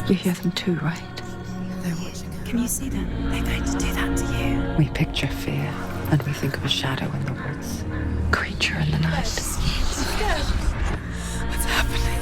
You hear them too, right? They're watching her. Can you see them? They're going to do that to you. We picture fear, and we think of a shadow in the woods, creature in the night. I'm scared. What's happening?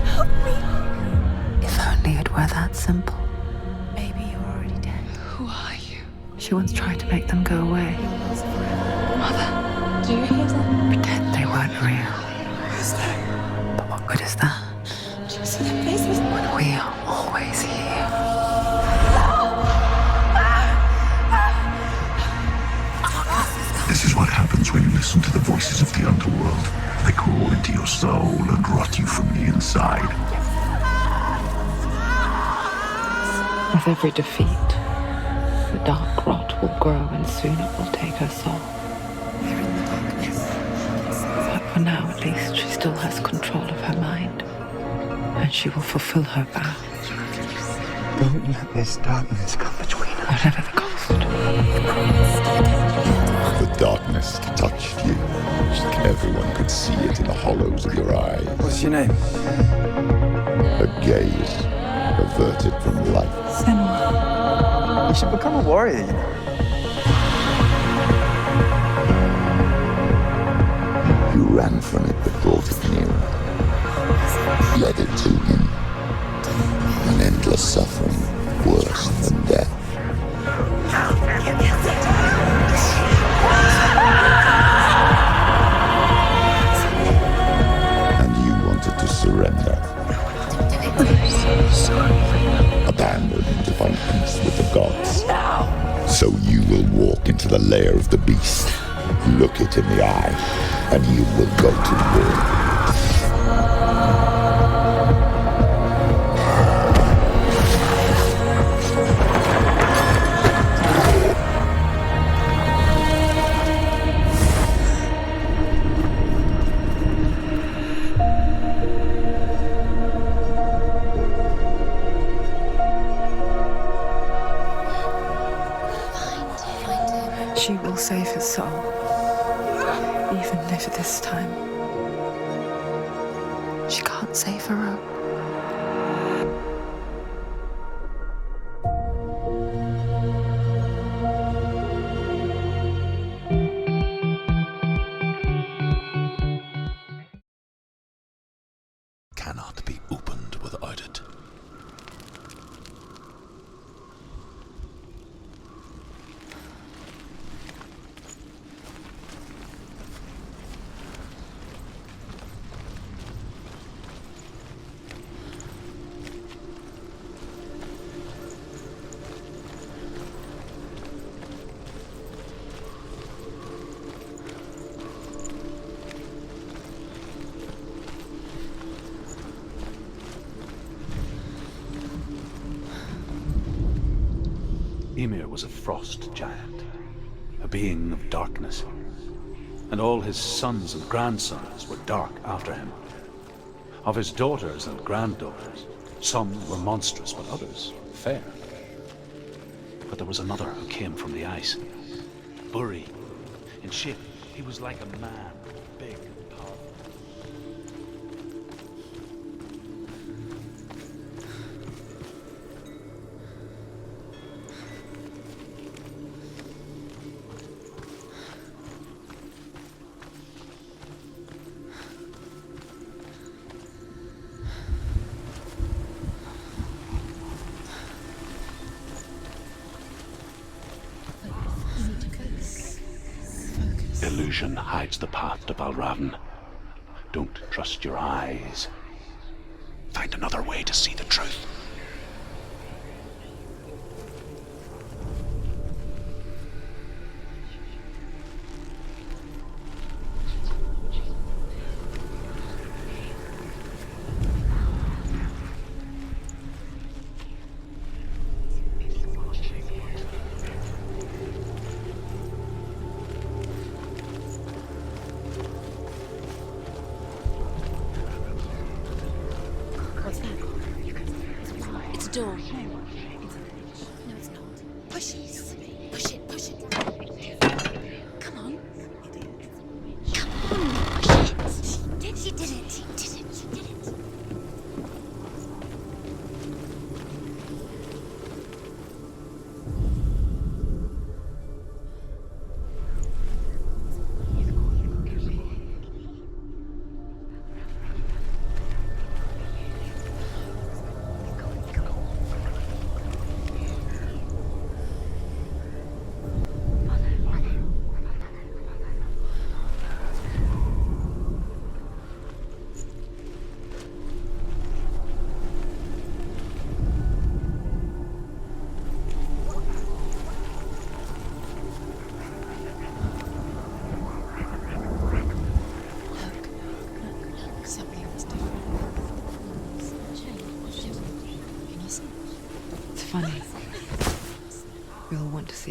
Help me. If only it were that simple. Baby, you're already dead. Who are you? She once tried to make them go away. Mother, do you hear them? Pretend they weren't real. Who's that? But what good is that? Do you see their faces? When we are always here. This is what happens when you listen to the voices of the underworld. They crawl into your soul and rot you from the inside. With every defeat, the dark rot will grow and soon it will take her soul. They're in the darkness. But for now, at least, she still has control of her mind. And she will fulfill her vow. Don't let this darkness come between us. Whatever the cost. The darkness touched you. Everyone could see it in the hollows of your eyes. What's your name? A gaze averted from light. Senua. You should become a warrior, you know. You ran from it but brought it nearer. Led it to him. An endless suffering, worse than death. And you wanted to surrender. Abandoned to find peace with the gods. So you will walk into the lair of the beast, look it in the eye, and you will go to war. She will save his soul, even if this time she can't save her own. Cannot be opened without it. Ymir was a frost giant, a being of darkness, and all his sons and grandsons were dark after him. Of his daughters and granddaughters, some were monstrous, but others fair. But there was another who came from the ice. Buri. In shape, he was like a man, big and powerful. Illusion hides the path to Valravn. Don't trust your eyes. Find another way to see the truth. It's a door. No, it's not. Push it. Push it. Push it. Come on. Come on. Push it. She did it. She did it. She did it.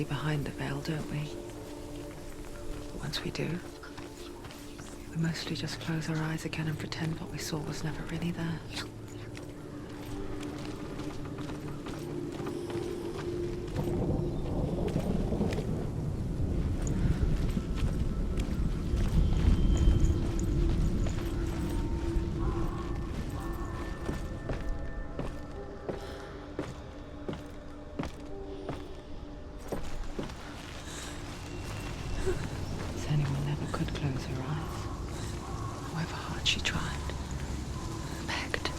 see behind the veil, don't we? Once we do, we mostly just close our eyes again and pretend what we saw was never really there. Senua never could close her eyes, however hard she tried, begged.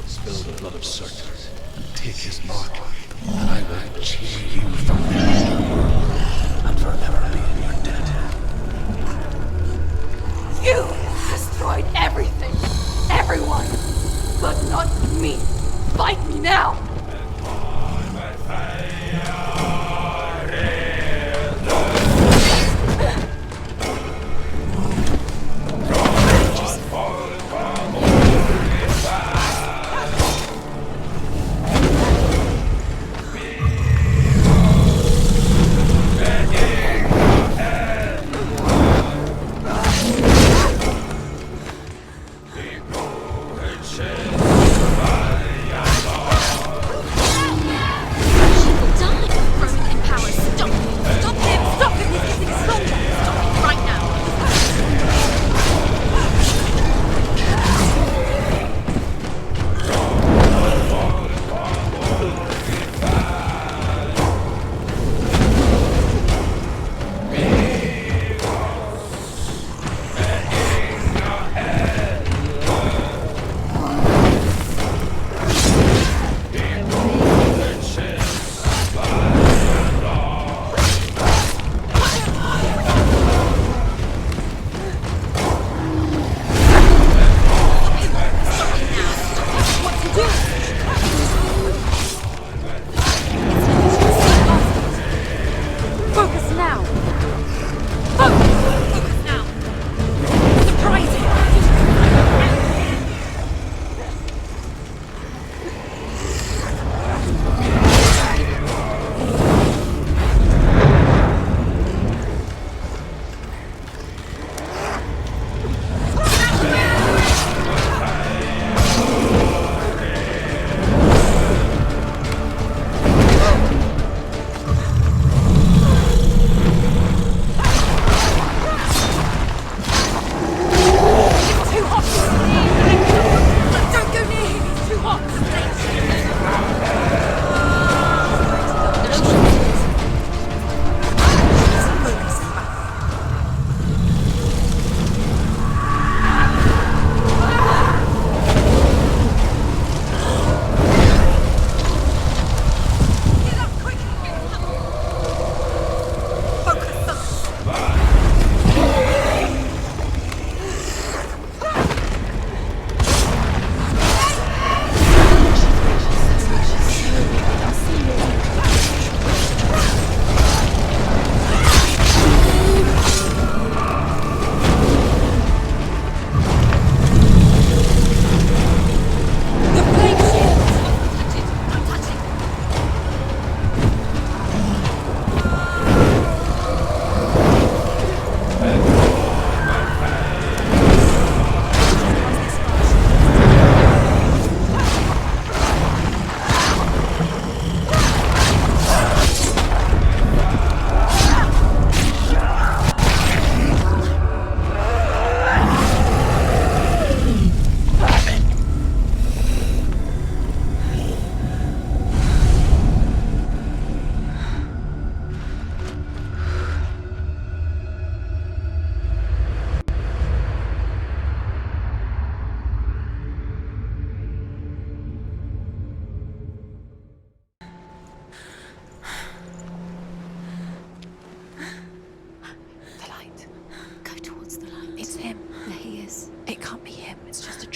Spill the blood of Certes, and take his mark, and I will cheer you from the underworld, and forever be in your debt. You destroyed everything, everyone, but not me. Fight me now.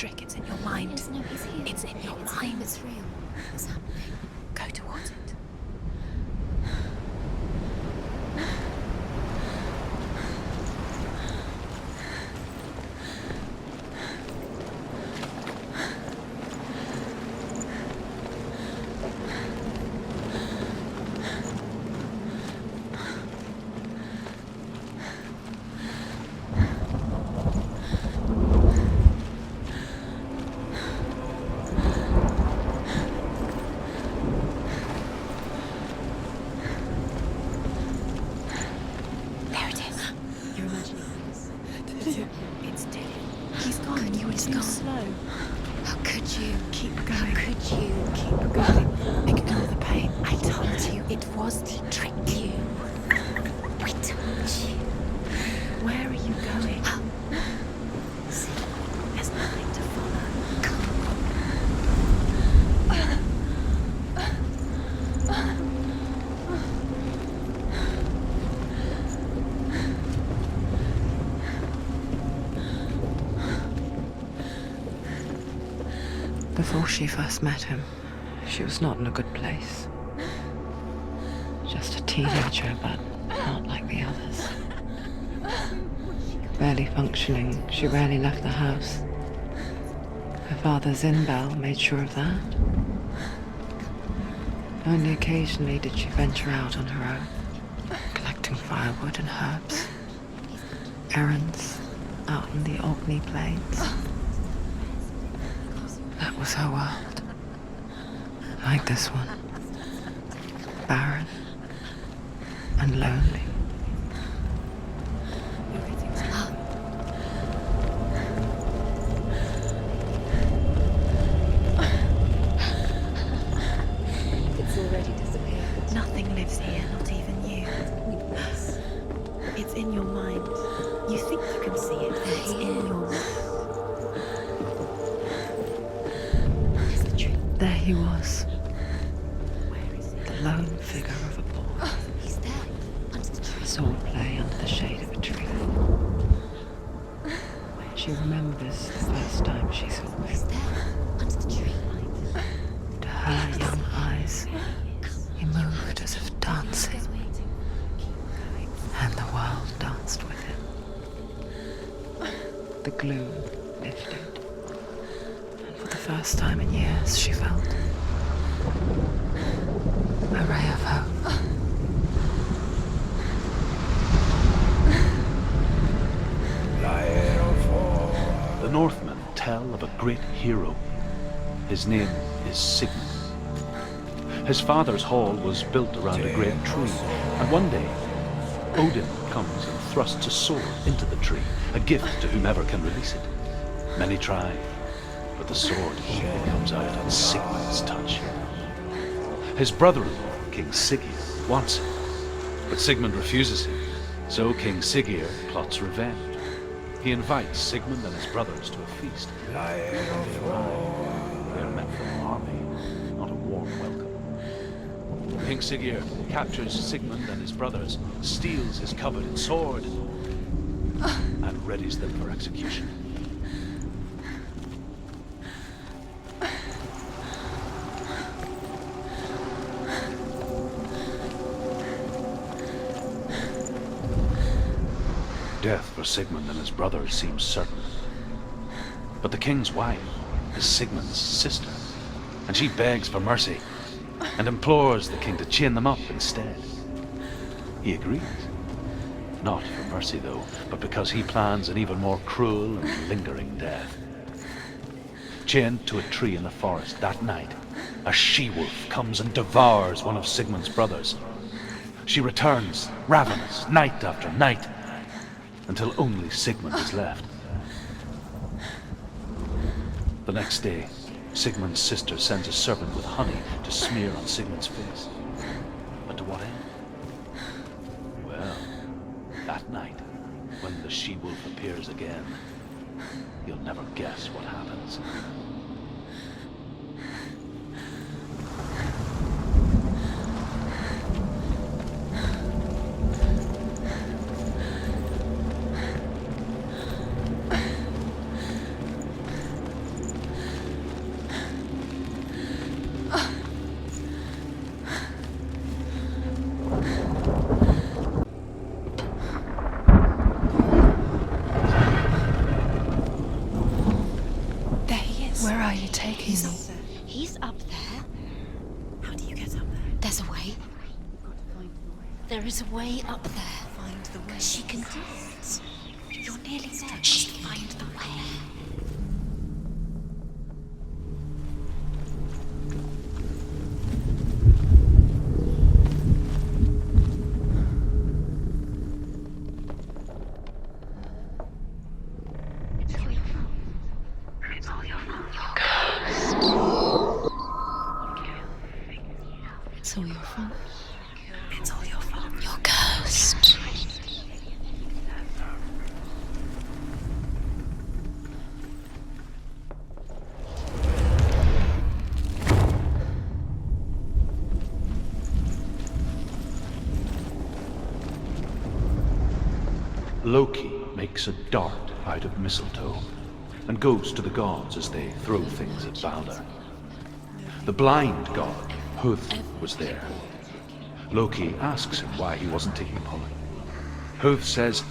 trick. It's in your mind. Yes, no, he's here. It's in your It's mind. him, it's real. What's happening? Go towards it. There it is. You're imagining this. It's Dylan. He's gone. You were too slow. How could you? Keep going. How could you? Keep going. Ignore the pain. I told you it was the trick. You. I told you. Where are you going? See, There's nothing to follow. Before she first met him, she was not in a good place. Just a teenager, but not like the others. Barely functioning, she rarely left the house. Her father's in-bell made sure of that. Only occasionally did she venture out on her own, collecting firewood and herbs. Errands out in the Orkney Plains. That was her world. Like this one. Barren and lonely. it's already disappeared. Nothing lives here, not even you. It's in your mind. You think you can see it, but it's in your mind. It's the truth. There he was, Where is it? the lone figure of a boy. He's there, under the tree. Sword play under the shade of a tree. She remembers the first time she saw He's him. there, under the tree. To her young eyes, he moved as if dancing, and the world danced with him. The gloom lifted, and for the first time in years she felt a ray of hope. The Northmen tell of a great hero. His name is Sigmund. His father's hall was built around a great tree, and one day Odin comes and thrusts a sword into the tree, a gift to whomever can release it. Many try, but the sword only comes out on Sigmund's touch. His brother-in-law, King Siggeir, wants it, but Sigmund refuses him, so King Siggeir plots revenge. He invites Sigmund and his brothers to a feast. When they arrive, they are met for an army, not a warm welcome. King Siggeir captures Sigmund and his brothers, steals his coveted sword, and readies them for execution. Death for Sigmund and his brothers seems certain. But the king's wife is Sigmund's sister, and she begs for mercy and implores the king to chain them up instead. He agrees. Not for mercy, though, but because he plans an even more cruel and lingering death. Chained to a tree in the forest that night, a she-wolf comes and devours one of Sigmund's brothers. She returns, ravenous, night after night, until only Sigmund is left. The next day, Sigmund's sister sends a servant with honey to smear on Sigmund's face. But to what end? Well, that night, when the she-wolf appears again, you'll never guess what happens. Where are you taking me? He's up there. How do you get up there? There's a way. There is a way up there. Find the way. She can do it. You're nearly there. Just find the way. It's all your fault. It's all your fault. You're cursed. Loki makes a dart out of mistletoe and goes to the gods as they throw things at Balder. The blind god, Huth, was there. Loki asks him why he wasn't taking part. Huth says,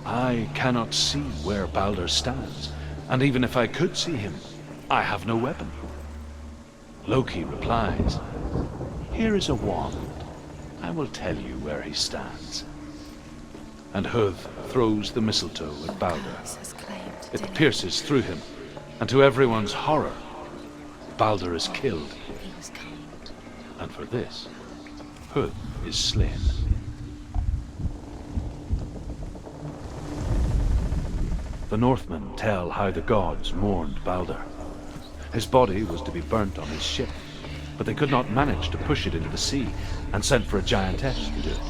"I cannot see where Balder stands, and even if I could see him, I have no weapon." Loki replies, "Here is a wand. I will tell you where he stands." And Huth throws the mistletoe at Balder. It pierces through him, and to everyone's horror, Balder is killed. And for this, Huth is slain. The Northmen tell how the gods mourned Balder. His body was to be burnt on his ship, but they could not manage to push it into the sea, and sent for a giantess to do it.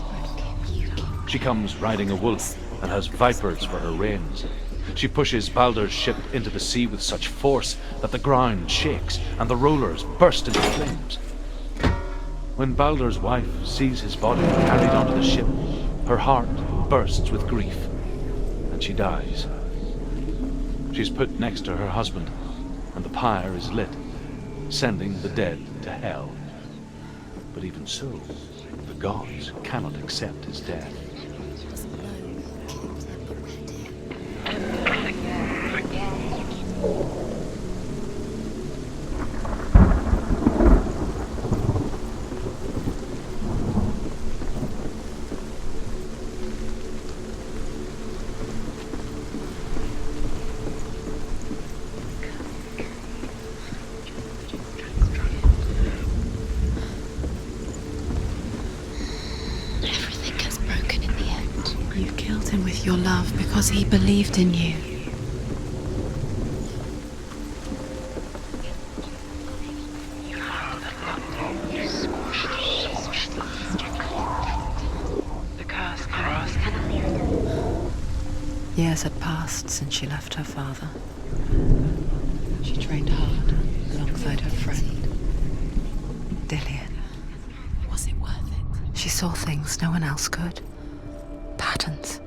She comes riding a wolf and has vipers for her reins. She pushes Balder's ship into the sea with such force that the ground shakes and the rollers burst into flames. When Balder's wife sees his body carried onto the ship, her heart bursts with grief, and she dies. She's put next to her husband, and the pyre is lit, sending the dead to hell. But even so, the gods cannot accept his death. Everything gets broken in the end. You killed him with your love because he believed in you. Years had passed since she left her father. She trained hard alongside her friend, Dillian. Was it worth it? She saw things no one else could. Patterns,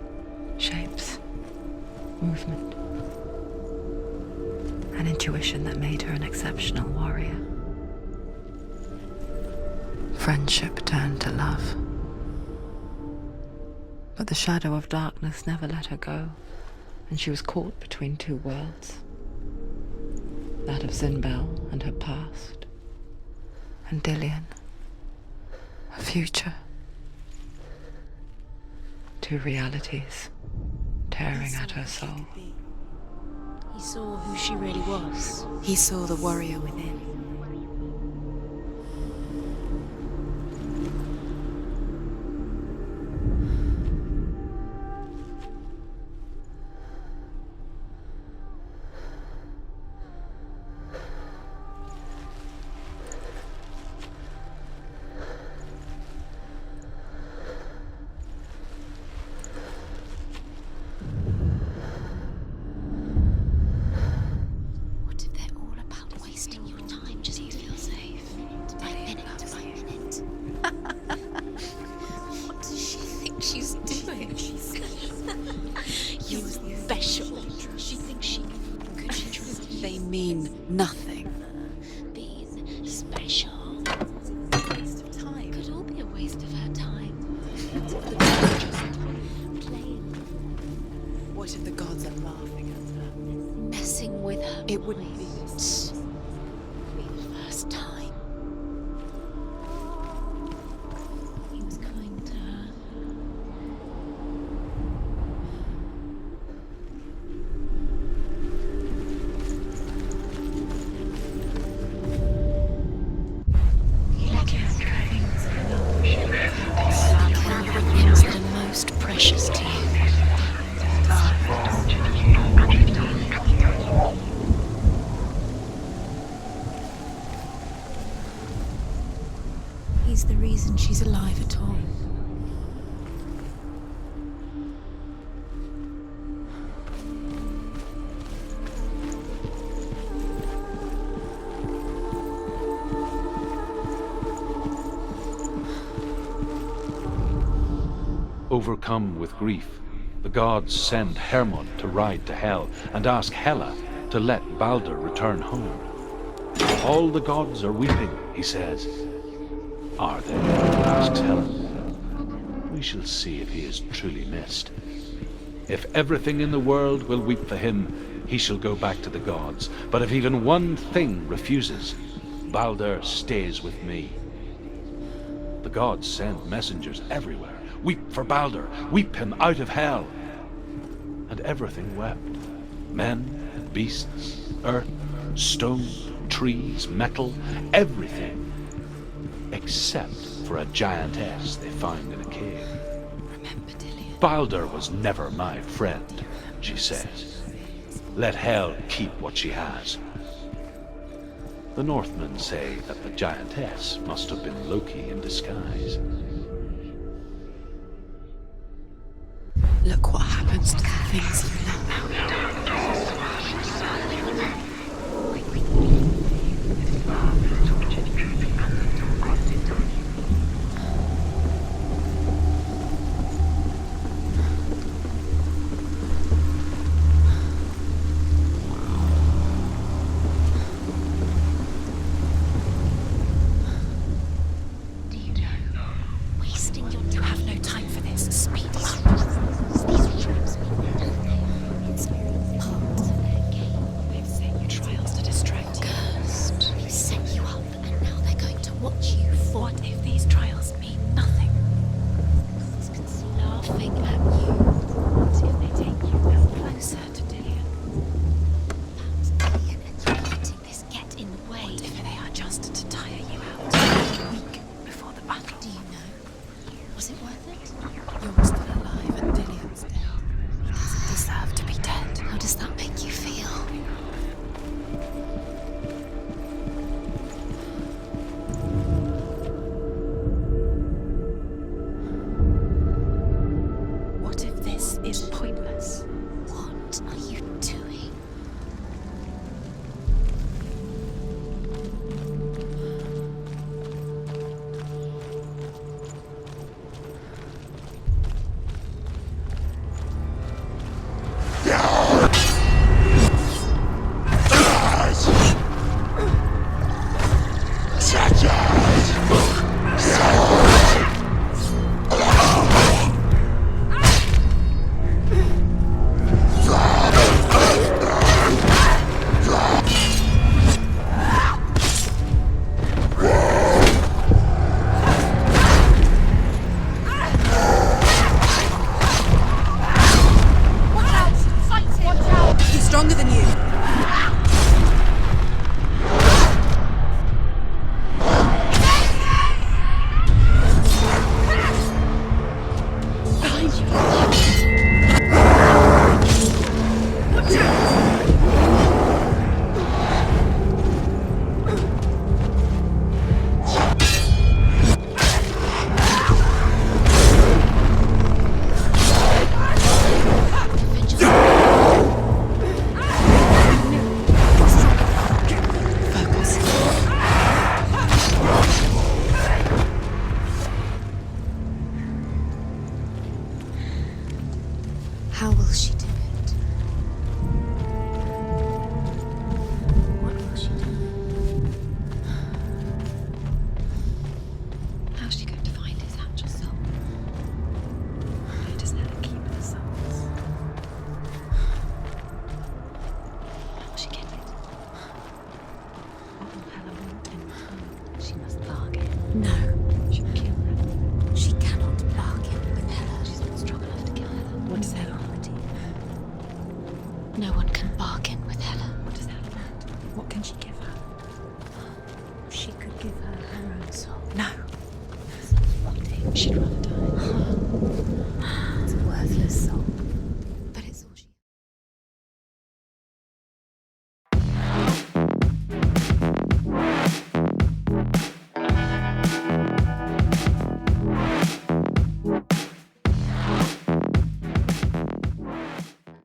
shapes, movement. An intuition that made her an exceptional warrior. Friendship turned to love. But the shadow of darkness never let her go, and she was caught between two worlds. That of Zinbel and her past, and Dillian, her future. Two realities tearing at her soul. He saw who she really was. He saw the warrior within. What if they're all about wasting your time just to feel safe? By minute by minute. What does she think she's doing? You're special. She thinks she could she trust you? They mean nothing. Being special. Waste of time. Could all be a waste of her time. Playing, What if the gods are laughing at her? messing with her It wouldn't be this. Be the first time. He was kind to her. He let her have things that are most precious to you. He's the reason she's alive at all. Overcome with grief, the gods send Hermod to ride to Hell and ask Hela to let Balder return home. All the gods are weeping, he says. Are they? Asks Hela. We shall see if he is truly missed. If everything in the world will weep for him, he shall go back to the gods. But if even one thing refuses, Balder stays with me. The gods send messengers everywhere. Weep for Balder, weep him out of Hell. And everything wept. Men and beasts, earth, stone, trees, metal, everything. Except for a giantess they found in a cave. Remember, Dillion. Balder was never my friend, she says. Let Hel keep what she has. The Northmen say that the giantess must have been Loki in disguise. Look what happens to the things you love. Do you know? Wasting your time. You have no time for this. Speed up. These traps mean nothing. It's part of their game. They've set you trials to distract you. Cursed. They set you up, and now they're going to watch you fall. What if these trials mean nothing? Laughing at you. What if they take you no closer to Dillion? Dillion, and you letting this get in the way. What if they are just to tire you out a week before the battle? Do you know? Was it worth it? You're still alive and Dillion's dead. He doesn't deserve to be dead. How does that make you feel? What if this is pointless? What are you doing? Helen want in return? She must bargain. No. She'll kill her. She cannot bargain with Helen. She's not strong enough to kill Helen. What does Helen want? No one can bargain with Helen. What does Helen want? What can she give her? She could give her her own soul. No. Rotting. She'd rather die. It's a worthless soul.